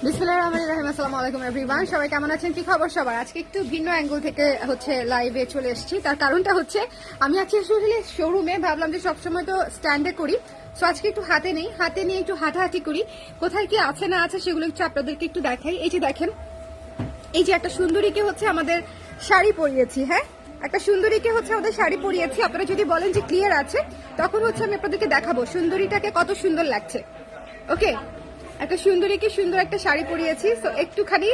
বিসমিল্লাহির রহমানির রহিম। আসসালামু আলাইকুম এভরিওয়ান, সবাই কেমন আছেন? কি খবর সবার? আজকে একটু ভিন্ন অ্যাঙ্গেল থেকে লাইভে চলে এসেছি। তার কারণটা হচ্ছে আমি আজকে আসলে শোরুমে ভাবলাম যে সবসময় তো স্ট্যান্ডে করি, সো আজকে একটু হাতে নেই, হাতে নিয়ে একটু হাঁটাহাঁটি করি, কোথায় কি আছে না আছে সেগুলো একটু আপনাদেরকে একটু দেখাই। এই যে দেখেন, এই যে একটা সুন্দরীকে আমাদের শাড়ি পরিয়েছি। হ্যাঁ, একটা সুন্দরীকে আমাদের শাড়ি পরিয়েছি। আপনারা যদি বলেন যে ক্লিয়ার আছে, তখন আমি আপনাদেরকে দেখাবো সুন্দরীটাকে কত সুন্দর লাগছে। ওকে, একটা সুন্দরীকে সুন্দর একটা শাড়ি পরিয়েছি, সো একটুখানি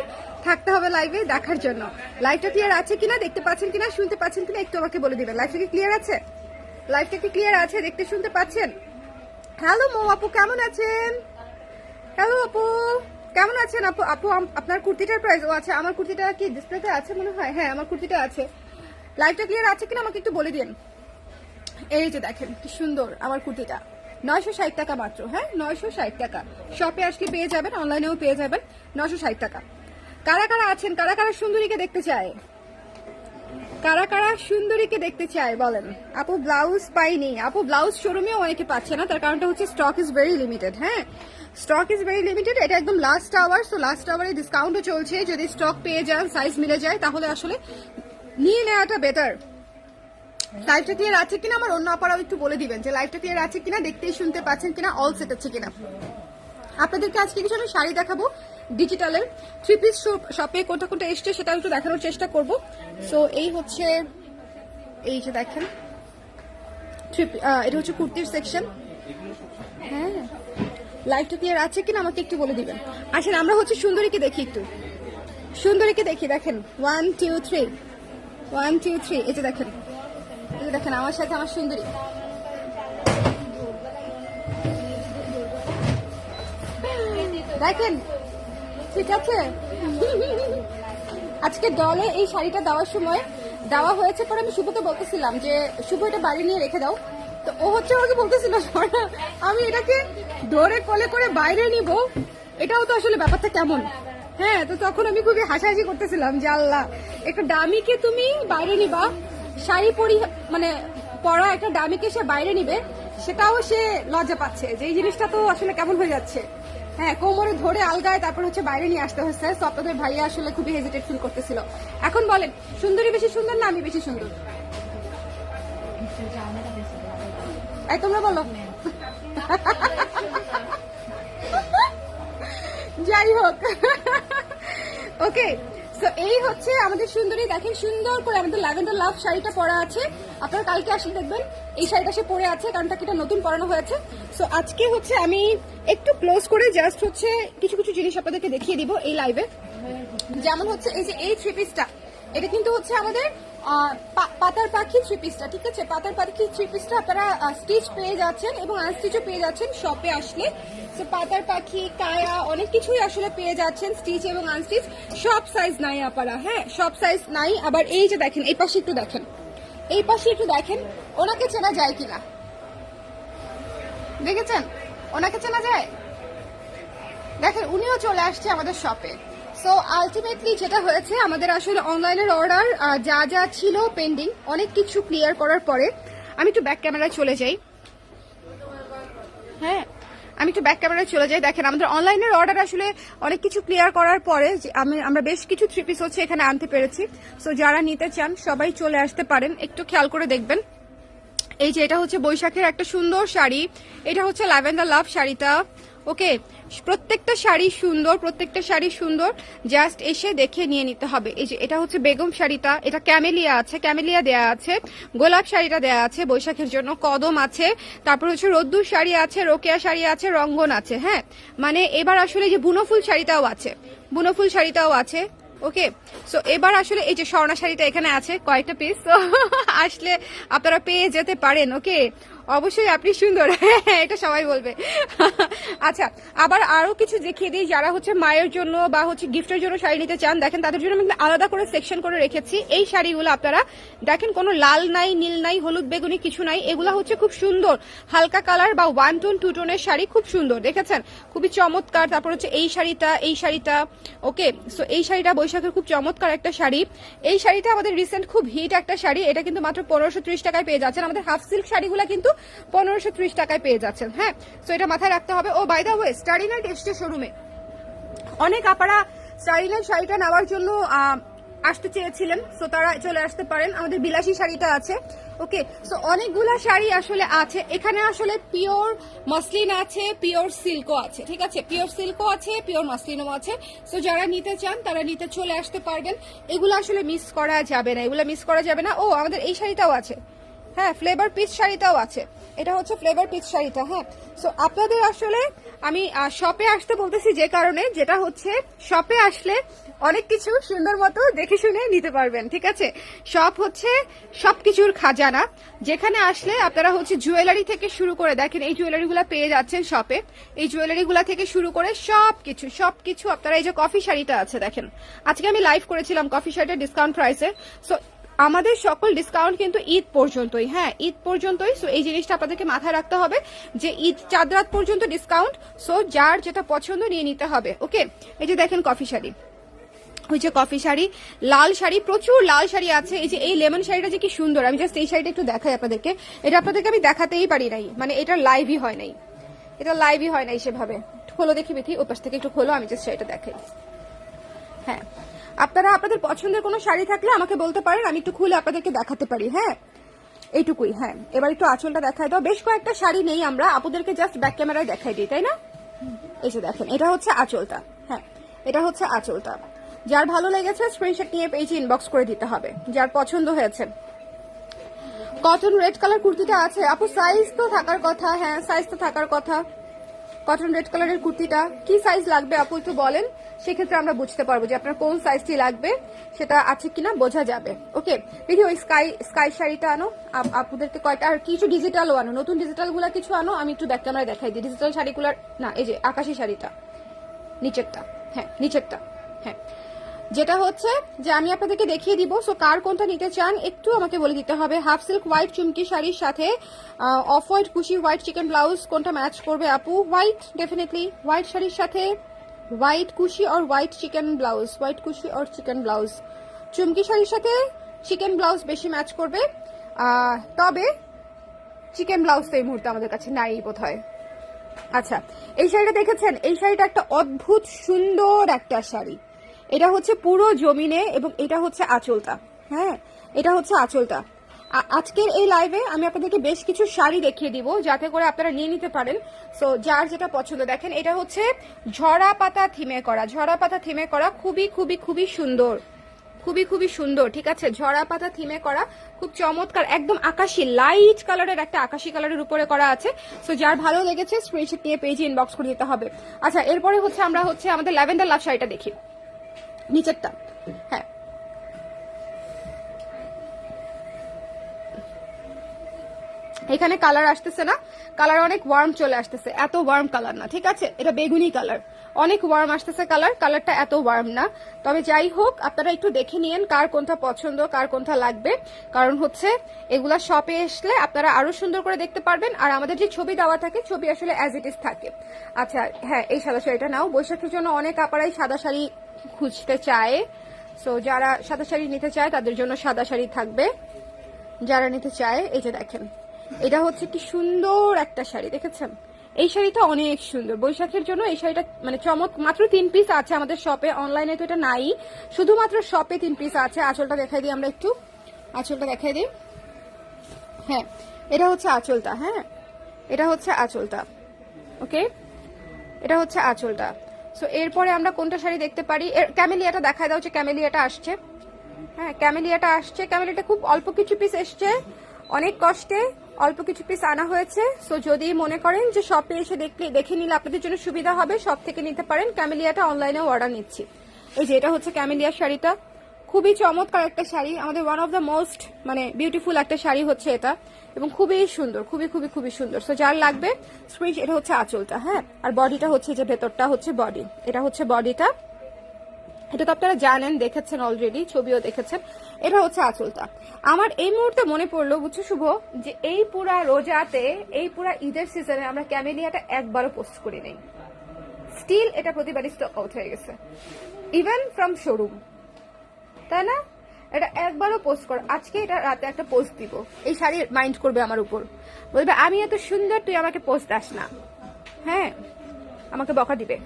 থাকতে হবে লাইভে দেখার জন্য। লাইভটা ক্লিয়ার আছে কিনা, দেখতে পাচ্ছেন কিনা, শুনতে পাচ্ছেন কিনা একটু আমাকে বলে দিবেন। লাইভটা কি ক্লিয়ার আছে? লাইভটা কি ক্লিয়ার আছে? দেখতে শুনতে পাচ্ছেন? হ্যালো মো আপু, কেমন আছেন? হ্যালো আপু, কেমন আছেন? আপু আপু আপনার কুর্তিটার প্রাইস? ও আচ্ছা, আমার কুর্তিটা কি ডিসপ্লেতে আছে মনে হয়? হ্যাঁ, আমার কুর্তিটা আছে। লাইভটা ক্লিয়ার আছে কিনা আমাকে একটু বলে দিন। এই যে দেখেন কি সুন্দর আমার কুর্তিটা, 960 টাকা মাত্র। হ্যাঁ, 960 টাকা। শপে আসলে পেয়ে যাবেন, অনলাইনেও পেয়ে যাবেন, 960 টাকা। কারা কারা আছেন, কারা কারা সুন্দরীকে দেখতে চায়, কারা কারা সুন্দরীকে দেখতে চায় বলেন। আপু ব্লাউজ পাইনি। আপু ব্লাউজ শোরুমেও অনেকে পাচ্ছে না, তার কারণটা হচ্ছে স্টক ইজ ভেরি লিমিটেড। হ্যাঁ, স্টক ইজ ভেরি লিমিটেড, এটা একদম লাস্ট আওয়ার। সো লাস্ট আওয়ারে ডিসকাউন্টও চলছে। যদি স্টক পেয়ে যান, সাইজ মিলে যায়, তাহলে আসলে নিয়ে নেওয়াটা বেটার। লাইভটা ক্লিয়ার আছে কিনা আমার অন্য অপারাও একটু বলে দিবেন যে লাইভটা ক্লিয়ার আছে কিনা, দেখতেই শুনতে পাচ্ছেন কিনা, অল সেট আছে কিনা। আপনাদেরকে আজকে কিছু আমি শাড়ি দেখাবো ডিজিটালের। 3 পিস শপে কোনটা কোনটা এসছে সেটা একটু দেখানোর চেষ্টা করব। সো এই হচ্ছে, এই যে দেখেন, এটা হচ্ছে কুর্তির সেকশন। হ্যাঁ, লাইভটা ক্লিয়ার আছে কিনা আমাকে একটু বলে দিবেন। আসেন আমরা সুন্দরীকে দেখি, একটু সুন্দরীকে দেখি। দেখেন 1 2 3, 1 2 3। এই যে দেখেন, এই যে দেখেন আমার সাথে আমার সুন্দরী। দেখেন, ঠিক আছে। আজকে দলে এই শাড়িটা দেওয়ার সময় দেওয়া হয়েছে, পরে আমি শুভকে বলতেছিলাম যে শুভ এটা বাড়ি নিয়ে রেখে দাও, তো ও আমাকে বলতেছিল আমি এটাকে ধরে কোলে করে বাইরে নিব, এটাও তো আসলে ব্যাপারটা কেমন। হ্যাঁ, তো তখন আমি খুবই হাসাহাসি করতেছিলাম যে আল্লাহ, একটা দামিকে তুমি বাইরে নিবা, শাড়ি মানে পরা একটা দামিকে সে বাইরে নিবে, সেটাও সে লজ্জা পাচ্ছে যে এই জিনিসটা তো আসলে কেমন হয়ে যাচ্ছে। হ্যাঁ, কোমরে ধরে আলগায় তারপর বাইরে নিয়ে আসতে হচ্ছে। তো আপনাদের ভাইয়া আসলে খুবই হেজিটেট ফিল করতেছিল। এখন বলেন, সুন্দরী বেশি সুন্দর না আমি বেশি সুন্দর? এই তোমরা বলো। যাই হোক, ওকে। সো এই হচ্ছে আমাদের সুন্দরী। দেখেন সুন্দর করে আমাদের ল্যাভেন্ডার লাভ শাড়িটা পরা আছে। আপনারা কালকে আসলে দেখবেন এই শাড়িটা সে পরে আছে, কারণ এটা নতুন পরানো হয়েছে। সো আজকে আমি একটু ক্লোজ করে জাস্ট কিছু কিছু জিনিস আপনাদেরকে দেখিয়ে দিব এই লাইভে। যেমন এই যে এই 3 পিসটা, এটা কিন্তু আমাদের পাতার পাখি 3 পিসটা। ঠিক আছে, পাতার পাখি 3 পিসটা আপনারা স্টিচ পেয়ে যাচ্ছেন এবং আনস্টিচও পেয়ে যাচ্ছেন শপে আসলে। তো পাতার পাখি, কায়া, অনেক কিছুই আসলে পেয়ে যাচ্ছেন স্টিচ এবং আনস্টিচ। সব সাইজ নাই আপনারা, হ্যাঁ সব সাইজ নাই। আবার এই যে দেখেন, এই পাশে একটু দেখেন, এই পাশে একটু দেখেন, ওনাকে চেনা যায় কিনা, দেখেছেন ওনাকে চেনা যায়? দেখেন উনিও চলে আসছে আমাদের শপে। সো আলটিমেটলি যেটা হয়েছে, আমাদের আসলে অনলাইনের অর্ডার যা যা ছিল পেন্ডিং, অনেক কিছু ক্লিয়ার করার পরে, আমি একটু ব্যাক ক্যামেরায় চলে যাই। হ্যাঁ, আমি একটু ব্যাক ক্যামেরায় চলে যাই। দেখেন আমাদের অনলাইনের অর্ডার আসলে অনেক কিছু ক্লিয়ার করার পরে আমরা বেশ কিছু 3 পিস এখানে আনতে পেরেছি। সো যারা নিতে চান সবাই চলে আসতে পারেন, একটু খেয়াল করে দেখবেন। এই যে এটা বৈশাখের একটা সুন্দর শাড়ি, এটা ল্যাভেন্ডার লাভ শাড়িটা। ওকে, প্রত্যেকটা শাড়ি সুন্দর, প্রত্যেকটা শাড়ি সুন্দর, জাস্ট এসে দেখে নিয়ে নিতে হবে। এই যে এটা বেগম শাড়িটা, এটা ক্যামেলিয়া আছে, ক্যামেলিয়া দেয়া আছে, গোলাপ শাড়িটা দেয়া আছে বৈশাখের জন্য, কদম আছে, তারপর রোদ্দুর শাড়ি আছে, রোকেয়া শাড়ি আছে, রঙ্গন আছে। হ্যাঁ, মানে এবার আসলে যে বুনোফুল শাড়িটাও আছে, বুনোফুল শাড়িটাও আছে। ওকে, সো এবার আসলে এই যে স্বর্ণা শাড়িটা এখানে আছে কয়েকটা পিস, তো আসলে আপনারা পেয়ে যেতে পারেন। ওকে, অবশ্যই আপনি সুন্দর, এটা সবাই বলবে। আচ্ছা, আবার আরো কিছু দেখিয়ে দিই, যারা মায়ের জন্য বা গিফটের জন্য শাড়ি নিতে চান, দেখেন তাদের জন্য আমি আলাদা করে সেকশন করে রেখেছি। এই শাড়িগুলো আপনারা দেখেন, কোনো লাল নাই, নীল নাই, হলুদ বেগুনি কিছু নাই, এগুলা খুব সুন্দর হালকা কালার বা 1 টোন 2 টোনের শাড়ি, খুব সুন্দর, দেখেছেন খুবই চমৎকার। তারপর এই শাড়িটা, এই শাড়িটা। ওকে, সো এই শাড়িটা বৈশাখের খুব চমৎকার একটা শাড়ি। এই শাড়িটা আমাদের রিসেন্ট খুব হিট একটা শাড়ি, এটা কিন্তু মাত্র 1530 টাকায় পেয়ে যাচ্ছেন। আমাদের হাফ সিল্ক শাড়িগুলো কিন্তু 1530 টাকায় পেয়ে যাচ্ছেন। হ্যাঁ, সো এটা মাথায় রাখতে হবে। Oh by the way, study night এসছে শোরুমে, অনেক আপারা স্টাইলিশ শাড়িটা নেওয়ার জন্য আসতে চেয়েছিলেন, সো তারা চলে আসতে পারেন। আমাদের বিলাসী শাড়িটা আছে। ওকে, সো অনেকগুলা শাড়ি আসলে আছে এখানে। আসলে পিওর মসলিন আছে, পিওর সিল্কও আছে, ঠিক আছে, পিওর সিল্কও আছে, পিওর মসলিনও আছে। সো যারা নিতে চান তারা নিতে চলে আসতে পারবেন। এগুলো আসলে মিস করা যাবে না, এগুলো মিস করা যাবে না। ও আমাদের এই শাড়িটাও আছে, হ্যাঁ, ফ্লেভার পিস শাড়িটাও আছে। এটা হচ্ছে ফ্লেভার পিস শাড়িটা। হ্যাঁ, সো আপনাদের আসলে আমি শপে আসতে বলতেছি যে কারণে, যেটা হচ্ছে শপে আসলে অনেক কিছু সুন্দর মতো দেখে শুনে নিতে পারবেন, ঠিক আছে। শপ হচ্ছে সবকিছুর খাজানা, যেখানে আসলে আপনারা হচ্ছে জুয়েলারি থেকে শুরু করে, দেখেন এই জুয়েলারিগুলো পেয়ে যাচ্ছেন শপে। এই জুয়েলারিগুলো থেকে শুরু করে সবকিছু আপনারা, এই যে কফি শাড়িটা আছে দেখেন, আজকে আমি লাইভ করেছিলাম কফি শাড়িটা ডিসকাউন্ট প্রাইসে। সো আমাদের সকল ডিসকাউন্ট কিন্তু ঈদ পর্যন্তই, হ্যাঁ, ঈদ পর্যন্তই। সো এই জিনিসটা আপনাদেরকে মাথায় রাখতে হবে যে ঈদ চাঁদ রাত পর্যন্ত ডিসকাউন্ট। সো যার যেটা পছন্দ নিয়ে নিতে হবে। ওকে, এই যে দেখেন কফি শাড়ি, ওই যে কফি শাড়ি, লাল শাড়ি, প্রচুর লাল শাড়ি আছে। এই যে এই লেমন শাড়িটা যে কি সুন্দর, আমি জাস্ট এই শাড়িটা একটু দেখাই আপনাদেরকে। এটা আপনাদেরকে আমি দেখাতেই পারি নাই, মানে এটা লাইভই হয় নাই, এটা লাইভই হয় নাই সেভাবে। খোলো দেখি বিথি, ওপাশ থেকে একটু খোলো, আমি জাস্ট শাড়িটা দেখাই। হ্যাঁ, আপনারা আপনাদের পছন্দের কোনো শাড়ি থাকলে আমাকে বলতে পারেন, আমি একটু খুলে আপনাদেরকে দেখাতে পারি। হ্যাঁ, এইটুকুই। হ্যাঁ, এবার একটু আঁচলটা দেখাই দাও। বেশ কয়েকটা শাড়ি নেই, আমরা আপুদেরকে জাস্ট ব্যাক ক্যামেরায় দেখাই দিই, তাই না? এই যে দেখেন, এটা হচ্ছে আঁচলটা। হ্যাঁ, এটা হচ্ছে আঁচলটা। যার ভালো লেগেছে স্ক্রিনশট নিয়ে পেজে ইনবক্স করে দিতে হবে, যার পছন্দ হয়েছে। কটন রেড কালার কুর্তিটা আছে আপু, সাইজ তো থাকার কথা। হ্যাঁ, সাইজ তো থাকার কথা। কটন রেড কালারের কুর্তিটা কি সাইজ লাগবে আপু একটু বলেন, সেক্ষেত্রে আমরা বুঝতে পারবো যে আপনার কোন সাইজটি লাগবে, সেটা আছে কিনা বোঝা যাবে। ওকে দিদি, ওই স্কাই শাড়িটা আনো, আপুদেরকে কয়টা, আর কিছু ডিজিটালও আনো, নতুন ডিজিটাল গুলা কিছু আনো, আমি একটু ব্যাক ক্যামেরায় দেখাই দিই। ডিজিটাল শাড়িগুলার না, এই যে আকাশি শাড়িটা নিচেরটা, হ্যাঁ নিচেরটা। হ্যাঁ, যেটা হচ্ছে যে আমি আপনাদেরকে দেখিয়ে দিব। সো কার কোনটা নিতে চান একটু আমাকে বলে দিতে হবে। হাফ সিল্ক হোয়াইট চুমকি শাড়ির সাথে অফ হোয়াইট কুশি হোয়াইট চিকেন ব্লাউজ, কোনটা ম্যাচ করবে আপু? হোয়াইট, ডেফিনেটলি হোয়াইট শাড়ির সাথে হোয়াইট কুশি আর হোয়াইট চিকেন ব্লাউজ, হোয়াইট কুশি আর চিকেন ব্লাউজ। চুমকি শাড়ির সাথে চিকেন ব্লাউজ বেশি ম্যাচ করবে, তবে চিকেন ব্লাউজ তো এই মুহূর্তে আমাদের কাছে নাই বোধ হয়। আচ্ছা, এই শাড়িটা দেখেছেন? এই শাড়িটা একটা অদ্ভুত সুন্দর একটা শাড়ি। এটা হচ্ছে পুরো জমিনে, এবং এটা হচ্ছে আঁচলটা। হ্যাঁ, এটা হচ্ছে আঁচলটা। আজকের এই লাইভে আমি আপনাদেরকে বেশ কিছু শাড়ি দেখিয়ে দিব, যাতে করে আপনারা নিয়ে নিতে পারেন। সো যার যেটা পছন্দ, দেখেন এটা হচ্ছে ঝরা পাতা থিমে করা, ঝরা পাতা থিমে করা, খুবই খুবই খুবই সুন্দর, খুবই খুবই সুন্দর, ঠিক আছে। ঝরা পাতা থিমে করা, খুব চমৎকার, একদম আকাশি লাইট কালারের, একটা আকাশি কালারের উপরে করা আছে। সো যার ভালো লেগেছে স্ক্রিনশট নিয়ে পেজে ইনবক্স করে দিতে হবে। আচ্ছা, এরপরে হচ্ছে আমরা হচ্ছে আমাদের ল্যাভেন্ডার লাভ শাড়িটা দেখি, নিচেরটা। হ্যাঁ, এখানে কালার আসতেছে না, কালার অনেক ওয়ার্ম চলে আসতেছে, এত ওয়ার্ম কালার না, ঠিক আছে। এটা বেগুনি কালার, অনেক ওয়ার্ম আসতেছে কালারটা এত ওয়ার্ম না। তবে যাই হোক, আপনারা একটু দেখে নিয়েন কার কোনটা পছন্দ, কার কোনটা লাগবে। কারণ হচ্ছে এগুলা শপে আসলে আপনারা আরো সুন্দর করে দেখতে পারবেন। আর আমাদের যে ছবি দেওয়া থাকে, ছবি আসলে অ্যাজ ইট ইজ থাকে। আচ্ছা, হ্যাঁ, এই সাদা শাড়িটা নাও। বৈশাখীর জন্য অনেক আপারাই সাদা শাড়ি খুঁজতে চায়। সো যারা সাদা শাড়ি নিতে চায় তাদের জন্য সাদা শাড়ি থাকবে। যারা নিতে চায়, এই যে দেখেন, এটা হচ্ছে কি সুন্দর একটা শাড়ি, দেখেছেন? এই শাড়িটা অনেক সুন্দর বৈশাখের জন্য। এই শাড়িটা মানে চমক, মাত্র 3 পিস আছে আমাদের শপে, অনলাইনে তো এটা নাই, শুধুমাত্র শপে 3 পিস আছে। আঁচলটা দেখাই দিই আমরা একটু, আঁচলটা দেখাই দিই। হ্যাঁ, এটা হচ্ছে আঁচলটা। হ্যাঁ, এটা হচ্ছে আঁচলটা। ওকে, এটা হচ্ছে আঁচলটা। সো এরপরে আমরা কোনটা শাড়ি দেখতে পারি? ক্যামেলিয়াটা দেখায় দাও, যে ক্যামেলিয়াটা আসছে। হ্যাঁ, ক্যামেলিয়াটা আসছে। ক্যামেলিয়াটা খুব অল্প কিছু পিস এসছে, অনেক কষ্টে অল্প কিছু পিস আনা হয়েছে। সো যদি মনে করেন যে শপে এসে দেখে নিলে আপনাদের জন্য সুবিধা হবে, শপ থেকে নিতে পারেন। ক্যামেলিয়াটা অনলাইনেও অর্ডার নিচ্ছি। এই যে এটা হচ্ছে ক্যামেলিয়ার শাড়িটা, খুবই চমৎকার একটা শাড়ি, আমাদের ওয়ান অফ দ্য মোস্ট মানে বিউটিফুল একটা শাড়ি হচ্ছে এটা, এবং খুবই সুন্দর, খুবই খুবই খুবই সুন্দর। সো যার লাগবে স্ক্রিন, এটা হচ্ছে আঁচলটা। হ্যাঁ, আর বডিটা হচ্ছে যে ভেতরটা হচ্ছে বডি, এটা হচ্ছে বডিটা। এটা তো আপনারা জানেন, দেখেছেন অলরেডি, ছবিও দেখেছেন। এটা হচ্ছে আঁচলটা। আমার এই মুহূর্তে মনে পড়লো, বুঝছো শুভ, যে এই পুরা রোজাতে, এই পুরা ঈদের সিজনে আমরা ক্যামেলিয়াটা একবারও পোস্ট করি নাই। স্টিল এটা প্রতিবারই স্টক আউট হয়ে গেছে, ইভেন ফ্রম শোরুম, তাই না? এটা একবারও পোস্ট কর। আজকে এটা রাতে একটা পোস্ট দিব, এই শাড়ি মাইন্ড করবে আমার উপর, বলবে আমি এত সুন্দর, তুই আমাকে পোস্ট দাস না। হ্যাঁ, আমাকে বকা দিবে।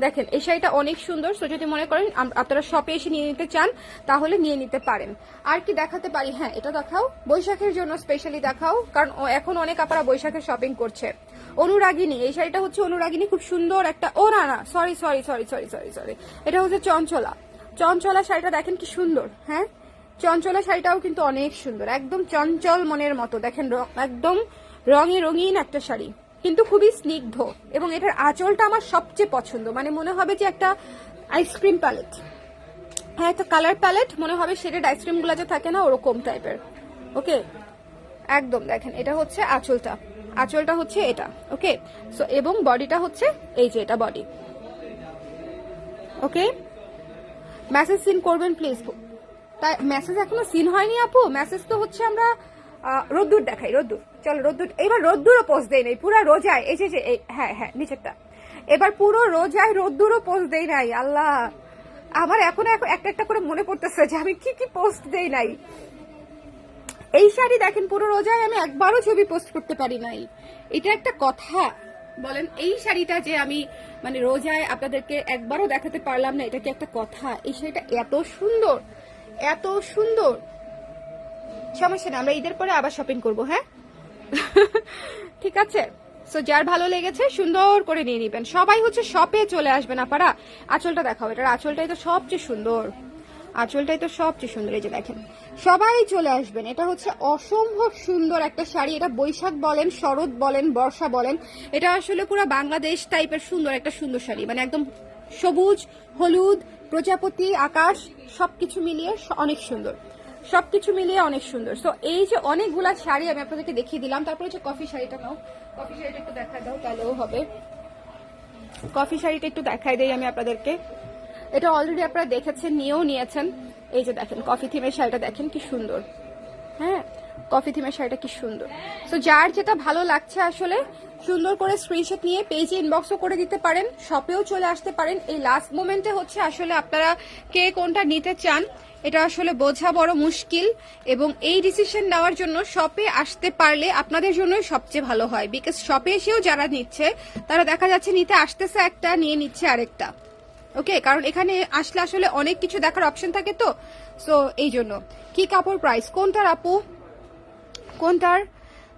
দেখেন এই শাড়িটা অনেক সুন্দর। সো যদি মনে করেন আপনারা শপে এসে নিয়ে নিতে চান তাহলে নিয়ে নিতে পারেন। আর কি দেখাতে পারি, হ্যাঁ এটা দেখাও, বৈশাখের জন্য স্পেশালি দেখাও, কারণ এখন অনেক আপনারা বৈশাখের শপিং করছে। অনুরাগিনী, এই শাড়িটা হচ্ছে অনুরাগিনী, খুব সুন্দর একটা, ও না না sorry sorry sorry sorry sorry sorry, এটা হচ্ছে চঞ্চলা। চঞ্চলা শাড়িটা দেখেন কি সুন্দর, হ্যাঁ চঞ্চলা শাড়িটাও কিন্তু অনেক সুন্দর, একদম চঞ্চল মনের মতো। দেখেন একদম রঙে রঙিন একটা শাড়ি, কিন্তু খুবই স্নিগ্ধ, এবং এটার আঁচলটা আমার সবচেয়ে পছন্দ। মানে মনে হবে যে একটা আইসক্রিম প্যালেট, হ্যাঁ একটা কালার প্যালেট মনে হবে, শেডেড আইসক্রিম গুলা যে থাকে না ওরকম টাইপের। ওকে একদম দেখেন এটা হচ্ছে আঁচলটা, আঁচলটা হচ্ছে এটা। ওকে সো এবং বডিটা হচ্ছে এই যে এটা বডি। ওকে মেসেজ সিন করবেন প্লিজ। তাই মেসেজ এখনো সিন হয়নি আপু, মেসেজ তো হচ্ছে আমরা রোদ্দুর দেখাই, রোদ্দুর চলো রোদ্দুর, এবার রোদ্দুরও পোস্ট দেই নাই, পুরো রোজায় এই যে হ্যাঁ হ্যাঁ নিচেরটা, এবার পুরো রোজায় রোদ্দুরও পোস্ট দেই নাই। আল্লাহ আমার এখন একটা একটা করে মনে পড়তেছে যে আমি কি কি পোস্ট দেই নাই। এই শাড়ি দেখেন পুরো রোজায় আমি একবারও ছবি পোস্ট করতে পারি নাই, এটা একটা কথা বলেন? এই শাড়িটা যে আমি মানে রোজায় আপনাদেরকে একবারও দেখাতে পারলাম না, এটা কি একটা কথা? এই শাড়িটা এত সুন্দর, এত সুন্দর। সমস্যা না, আমরা ঈদের পরে আবার শপিং করব, হ্যাঁ ঠিক আছে। সো যার ভালো লেগেছে সুন্দর করে নিয়ে নিবেন। সবাই হচ্ছে শপে চলে আসবেন আপনারা। আঁচলটা দেখাও, এটার আঁচলটাই তো সবচেয়ে সুন্দর, আঁচলটাই তো সবচেয়ে সুন্দর। এই যে দেখেন সবাই চলে আসবেন, এটা হচ্ছে অসম্ভব সুন্দর একটা শাড়ি। এটা বৈশাখ বলেন, শরৎ বলেন, বর্ষা বলেন, এটা আসলে পুরো বাংলাদেশ টাইপের সুন্দর একটা সুন্দর শাড়ি। মানে একদম সবুজ, হলুদ, প্রজাপতি, আকাশ সবকিছু মিলিয়ে অনেক সুন্দর, সবকিছু মিলিয়ে অনেক সুন্দর। তো এই যে অনেকগুলা শাড়ি আমি আপনাদেরকে দেখিয়ে দিলাম। তারপরে হচ্ছে কফি শাড়িটা নাও, কফি শাড়িটা একটু দেখা দাও তাহলেও হবে। কফি শাড়িটা একটু দেখাই দেই আমি আপনাদেরকে, এটা অলরেডি আপনারা দেখেছেন, নিয়েও নিয়েছেন। এই যে দেখেন কফি থিমের শাড়িটা দেখেন কি সুন্দর, হ্যাঁ কফি থিমের শাড়িটা কি সুন্দর। তো যার যেটা ভালো লাগছে আসলে সুন্দর করে স্ক্রিনশট নিয়ে পেজে ইনবক্সও করে দিতে পারেন, শপেও চলে আসতে পারেন। এই লাস্ট মোমেন্টে হচ্ছে আসলে আপনারা কে কোনটা নিতে চান এটা আসলে বোঝা বড় মুশকিল, এবং এই ডিসিশন নেওয়ার জন্য শপে আসতে পারলে আপনাদের জন্যই সবচেয়ে ভালো হয়। বিকজ শপে এসেও যারা নিচ্ছে তারা দেখা যাচ্ছে নিতে আসতেছে একটা, নিয়ে নিচ্ছে আরেকটা। ওকে কারণ এখানে আসলে আসলে অনেক কিছু দেখার অপশন থাকে, তো সো এই জন্য। কি কাপড় প্রাইস কোনটার আপু, কোনটার?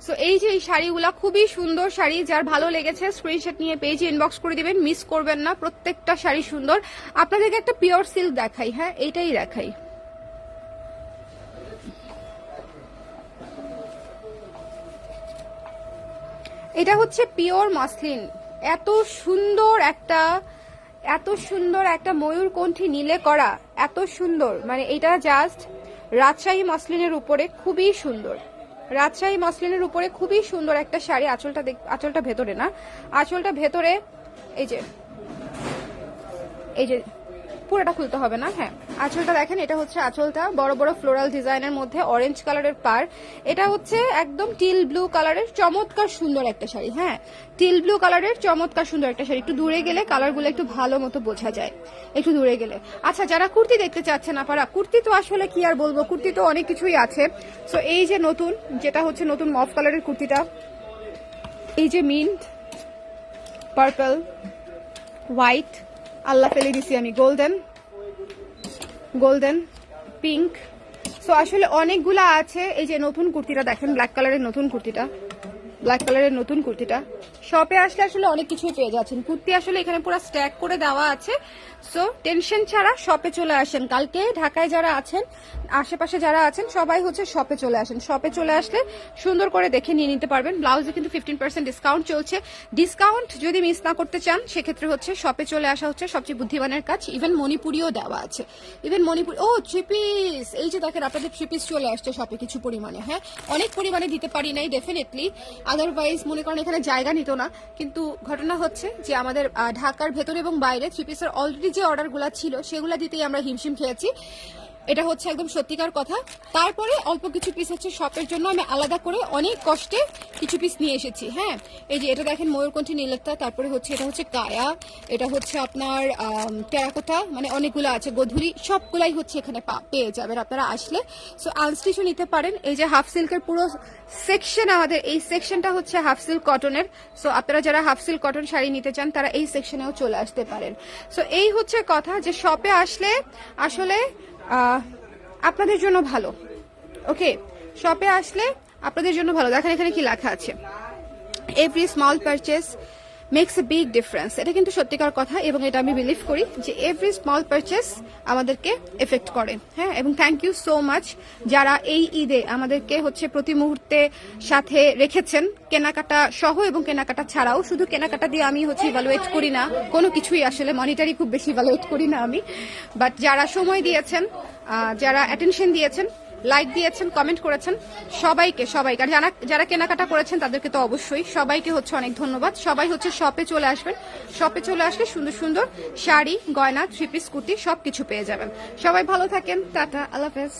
সো এই যে এই শাড়িগুলা খুবই সুন্দর শাড়ি, যার ভালো লেগেছে স্ক্রিনশট নিয়ে পেজে ইনবক্স করে দিবেন, মিস করবেন না, প্রত্যেকটা শাড়ি সুন্দর। আপনাদেরকে একটা পিওর সিল্ক দেখাই, হ্যাঁ এইটাই দেখাই। এটা হচ্ছে পিওর মসলিন, এত সুন্দর একটা, এত সুন্দর একটা ময়ূরকণ্ঠী নীলে করা, এত সুন্দর। মানে এটা জাস্ট রাজশাহী মসলিনের উপরে খুবই সুন্দর, রাজশাহী মসলিনের উপরে খুবই সুন্দর একটা শাড়ি। আঁচলটা আঁচলটা ভেতরে না, আঁচলটা ভেতরে, এই যে এই যে পুরোটা খুলতে হবে না, হ্যাঁ আঁচলটা দেখেন, এটা হচ্ছে আঁচলটা বড় বড় ফ্লোরাল ডিজাইনের মধ্যে অরেঞ্জ কালারের পার। এটা হচ্ছে একদম টিল ব্লু কালারের চমৎকার সুন্দর একটা শাড়ি, হ্যাঁ টিল ব্লু কালারের চমৎকার সুন্দর একটা শাড়ি। একটু দূরে গেলে কালারগুলো একটু ভালো মতো বোঝা যায়, একটু দূরে গেলে। আচ্ছা যারা কুর্তি দেখতে চাচ্ছেন আপনারা, কুর্তি তো আসলে কি আর বলবো, কুর্তি তো অনেক কিছুই আছে। সো এই যে নতুন, যেটা হচ্ছে নতুন মফ কালারের কুর্তিটা, এই যে মিন্ট, পার্পল, হোয়াইট, আল্লাহ ফেলে দিছি আমি, গোল্ডেন, গোল্ডেন, পিঙ্ক। সো আসলে অনেকগুলা আছে। এই যে নতুন কুর্তিটা দেখেন, ব্ল্যাক কালারের নতুন কুর্তিটা, ব্ল্যাক কালারের নতুন কুর্তিটা। শপে আসলে আসলে অনেক কিছুই পেয়ে যাচ্ছেন। কুর্তি আসলে এখানে পুরো স্ট্যাক করে দেওয়া আছে। সো টেনশন ছাড়া শপে চলে আসেন। কালকে ঢাকায় যারা আছেন, আশেপাশে যারা আছেন সবাই হচ্ছে শপে চলে আসেন। শপে চলে আসলে সুন্দর করে দেখে নিয়ে নিতে পারবেন। ব্লাউজে কিন্তু 15% ডিসকাউন্ট চলছে। ডিসকাউন্ট যদি মিস না করতে চান সেক্ষেত্রে হচ্ছে শপে চলে আসা হচ্ছে সবচেয়ে বুদ্ধিমানের কাজ। ইভেন মণিপুরিও দেওয়া আছে, ইভেন মণিপুর। ও থ্রি পিস, এই যে দেখেন আপনাদের থ্রি পিস চলে আসছে শপে কিছু পরিমাণে, হ্যাঁ অনেক পরিমাণে দিতে পারি নাই ডেফিনেটলি, আদারওয়াইজ মনে করেন এখানে জায়গা নিত না। কিন্তু ঘটনা হচ্ছে যে আমাদের ঢাকার ভেতরে এবং বাইরে থ্রি পিসের অলরেডি যে অর্ডারগুলো ছিল সেগুলো দিতেই আমরা হিমশিম খেয়েছি। এটা হচ্ছে একদম সত্যিকার কথা। তারপরে অল্প কিছু পিস হচ্ছে শপের জন্য আমি আলাদা করে অনেক কষ্টে কিছু পিস নিয়ে এসেছি। হ্যাঁ, এই যে এটা দেখেন ময়ূরকণ্ঠী নীলতা, তারপরে হচ্ছে এটা হচ্ছে কায়া, এটা হচ্ছে আপনার টেরাকোটা, মানে অনেকগুলো আছে, গোধূলি, সবগুলাই হচ্ছে এখানে পেয়ে যাবেন আপনারা আসলে। সো আনস্টিচও নিতে পারেন। এই যে হাফ সিল্কের পুরো সেকশন, আমাদের এই সেকশনটা হচ্ছে হাফ সিল্ক কটনের। সো আপনারা যারা হাফ সিল্ক কটন শাড়ি নিতে চান তারা এই সেকশনেও চলে আসতে পারেন। সো এই হচ্ছে কথা যে শপে আসলে আসলে আপনাদের জন্য ভালো। ওকে, শপে আসলে আপনাদের জন্য ভালো। দেখেন এখানে কি লেখা আছে, every small purchase makes a big difference. এটা কিন্তু সত্যিকার কথা এবং এটা আমি বিলিভ করি যে এভরি স্মল পারচেস আমাদেরকে এফেক্ট করে। হ্যাঁ, এবং থ্যাংক ইউ সো মাচ যারা এই ঈদে আমাদেরকে হচ্ছে প্রতি মুহূর্তে সাথে রেখেছেন, কেনাকাটা সহ এবং কেনাকাটা ছাড়াও। শুধু কেনাকাটা দিয়ে আমি হচ্ছে ইভালুয়েট করি না কোনো কিছুই, আসলে মনিটারি খুব বেশি ইভালুয়েট করি না আমি, বাট যারা সময় দিয়েছেন, যারা অ্যাটেনশন দিয়েছেন, লাইক দিয়েছেন, কমেন্ট করেছেন, সবাইকে আর যারা কেনাকাটা করেছেন তাদেরকে তো অবশ্যই সবাইকে হচ্ছে অনেক ধন্যবাদ। সবাই হচ্ছে শপে চলে আসবেন, শপে চলে আসলে সুন্দর সুন্দর শাড়ি, গয়না, থ্রি পিস, কুর্তি সবকিছু পেয়ে যাবেন। সবাই ভালো থাকেন, টাটা, আল্লাহ হাফেজ।